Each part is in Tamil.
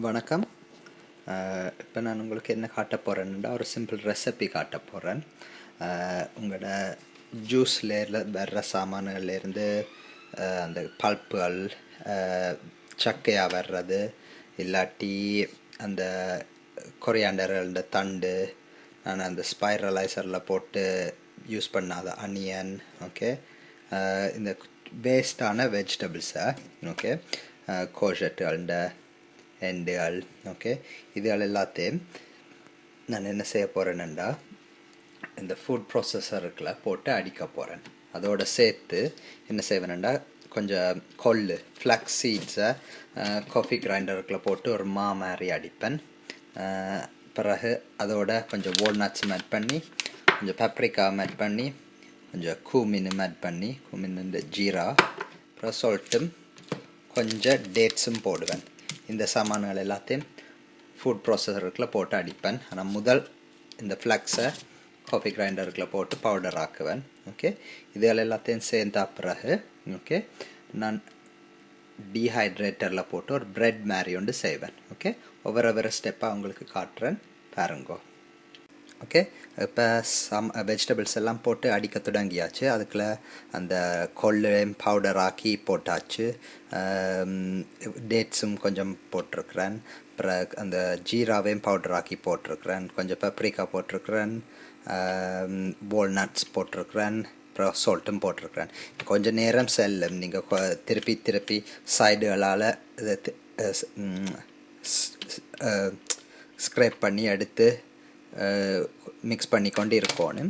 வணக்கம். இப்போ நான் உங்களுக்கு என்ன காட்ட போகிறேன்னா ஒரு சிம்பிள் ரெசிபி காட்ட போகிறேன். உங்களோட ஜூஸ்லேருந்து வர்ற சாமான்கள்லேருந்து அந்த பல்ப்புகள் சக்கையாக வர்றது, இல்லாட்டி அந்த கொரியாண்டர் தண்டு, நான் அந்த ஸ்பைரலைசரில் போட்டு யூஸ் பண்ணாத அனியன், ஓகே, இந்த வேஸ்டான வெஜிடபிள்ஸை, ஓகே, கோஷட்டுகள்ட எண்டுகள், ஓகே, இதுகள் எல்லாத்தையும் நான் என்ன செய்ய போகிறேன்னுண்டா இந்த ஃபுட் ப்ராசஸருக்குள்ள போட்டு அடிக்க போகிறேன். அதோடு சேர்த்து என்ன செய்வேன்டா கொஞ்சம் கொள்ளு ஃப்ளக்ஸ் சீட்ஸை காஃபி கிரைண்டருக்குள்ள போட்டு ஒரு மாதிரி அடிப்பேன். பிறகு அதோட கொஞ்சம் வால்நட்ஸ் ஆட் பண்ணி, கொஞ்சம் பெப்ரிக்கா ஆட் பண்ணி, கொஞ்சம் கூமின் ஆட் பண்ணி, கூமின் ஜீரா, அப்புறம் சால்ட்டும் கொஞ்சம் டேட்ஸும் போடுவேன். இந்த சாமான்கள் எல்லாத்தையும் ஃபுட் ப்ராசஸருக்குள்ள போட்டு அடிப்பேன். ஆனால் முதல் இந்த ஃப்ளக்ஸை காஃபி கிரைண்டருக்குள்ள போட்டு பவுடர் ஆக்குவேன். ஓகே, இதுகள் எல்லாத்தையும் சேர்ந்த பிறகு, ஓகே, நான் டீஹைட்ரேட்டரில் போட்டு ஒரு பிரெட் மாதிரி ஒன்று செய்வேன். ஓகே, ஒவ்வொரு ஸ்டெப்பாக உங்களுக்கு காட்டுறேன் பாருங்கோ. ஓகே, இப்போ வெஜிடபிள்ஸ் எல்லாம் போட்டு அடிக்க தொடங்கியாச்சு. அதுக்குள்ள அந்த கொள்ளையும் பவுடர் ஆக்கி போட்டாச்சு. டேட்ஸும் கொஞ்சம் போட்டிருக்கிறேன். அப்புறம் அந்த ஜீராவையும் பவுடர் ஆக்கி போட்டிருக்கிறேன். கொஞ்சம் பெப்ரிக்கா போட்டிருக்கிறேன். வால்நட்ஸ் போட்டிருக்கிறேன். அப்புறம் சால்ட்டும் போட்டிருக்கிறேன். கொஞ்சம் நேரம் செல்லும். நீங்கள் திருப்பி சைடுகளால் இதை ஸ்க்ரேப் பண்ணி எடுத்து மிக்ஸ் பண்ணிக்கொண்டு இருக்கணும்.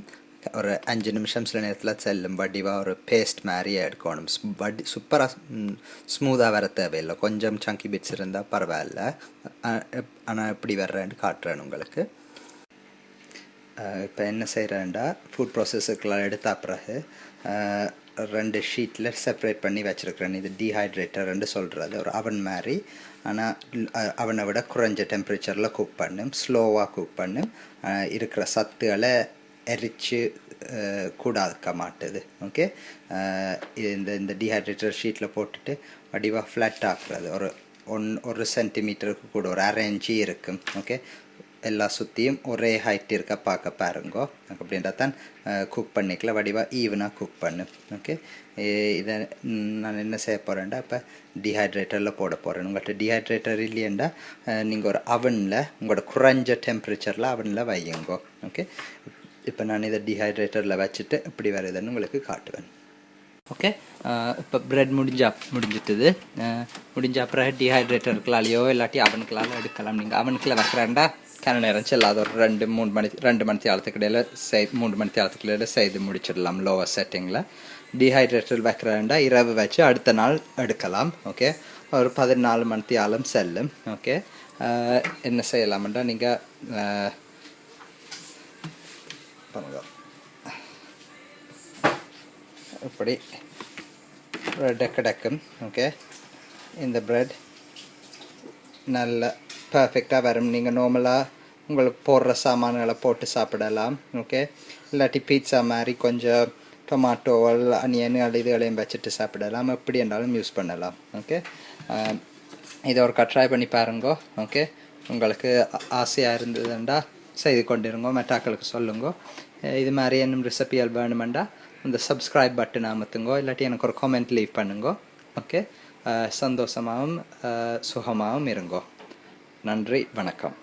ஒரு 5 நிமிஷம் சில நேரத்தில் செல்லும். வடிவாக ஒரு பேஸ்ட் மாதிரியே எடுக்கணும். சூப்பராக ஸ்மூத்தாக வர தேவையில்லை. கொஞ்சம் சங்கி பிட்ஸ் இருந்தால் பரவாயில்ல. ஆனால் எப்படி வர்றேன்னு காட்டுறேன் உங்களுக்கு. இப்போ என்ன செய்கிறேன்டா ஃபுட் ப்ராசஸுக்கெல்லாம் எடுத்த பிறகு 2 ஷீட்டில் செப்பரேட் பண்ணி வச்சுருக்கிறேன். இது டீஹைட்ரேட்டர்ன்னு சொல்கிறது ஒரு அவன் மாதிரி. ஆனால் அவனை விட குறைஞ்ச டெம்பரேச்சரில் குக் பண்ணும், ஸ்லோவாக குக் பண்ணும். இருக்கிற சத்துகளை எரிச்சு கூடாக்க மாட்டுது. ஓகே, இந்த டீஹைட்ரேட்டர் ஷீட்டில் போட்டுட்டு வடிவாக ஃப்ளாட் ஆக்குறது. ஒரு சென்டிமீட்டருக்கு கூட ஒரு 1/2 இன்ச்சு இருக்கும். ஓகே, எல்லா சுற்றியும் ஒரே ஹைட் இருக்க பார்க்க பாருங்கோ. அப்படின்றா தான் குக் பண்ணிக்கல, வடிவாக ஈவனாக குக் பண்ணு. ஓகே, இதை நான் என்ன செய்ய போகிறேன்டா இப்போ டீஹைட்ரேட்டரில் போட போகிறேன். உங்கள்கிட்ட டீஹைட்ரேட்டர் இல்லையண்டா நீங்கள் ஒரு அவனில் உங்களோட குறைஞ்ச டெம்பரேச்சரில் அவனில் வையுங்கோ. ஓகே, இப்போ நான் இதை டீஹைட்ரேட்டரில் வச்சுட்டு இப்படி வருதுன்னு உங்களுக்கு காட்டுவேன். ஓகே, இப்போ ப்ரெட் முடிஞ்சிட்டுது. முடிஞ்ச அப்புறம் டீஹைட்ரேட்டருக்குள்ளாலையோ இல்லாட்டி அவனுக்குள்ளால எடுக்கலாம். நீங்கள் அவனுக்குள்ள வைக்கிறாண்டா கன நேரம் செல்லாத ஒரு 2 மணி தேரத்துக்கு இடையில 3 மணி தேரத்துக்கு இடையில செய்து முடிச்சிடலாம் லோவர் செட்டிங்கில். டீஹைட்ரேட்டர் வைக்கிறாண்டா இரவு வச்சு அடுத்த நாள் எடுக்கலாம். ஓகே, ஒரு 14 மணி தேரம் செல்லும். ஓகே, என்ன செய்யலாம்டா நீங்கள் இப்படி ப்ரெட்டை கிடைக்கும். ஓகே, இந்த ப்ரெட் நல்ல பர்ஃபெக்டாக வரும். நீங்கள் நார்மலாக உங்களுக்கு போடுற சாமான்களை போட்டு சாப்பிடலாம். ஓகே, இல்லாட்டி பீட்சா மாதிரி கொஞ்சம் டொமாட்டோவல் அனியன் இதுகளையும் வச்சுட்டு சாப்பிடலாம். எப்படி இருந்தாலும் யூஸ் பண்ணலாம். ஓகே, இதை ஒரு ட்ரை பண்ணி பாருங்கோ. ஓகே, உங்களுக்கு ஆசையாக இருந்ததுண்டா செய்து கொண்டிருங்கோ, மெட்டாக்களுக்கு சொல்லுங்கோ. இது மாதிரி இன்னும் ரெசிபிகள் வேணுமெண்டா இந்த சப்ஸ்கிரைப் பட்டன் அமுத்துங்கோ, இல்லாட்டி எனக்கு ஒரு கமெண்ட் லீவ் பண்ணுங்கோ. ஓகே, சந்தோஷமாகவும் சுகமாகவும் இருங்கோ. நன்றி, வணக்கம்.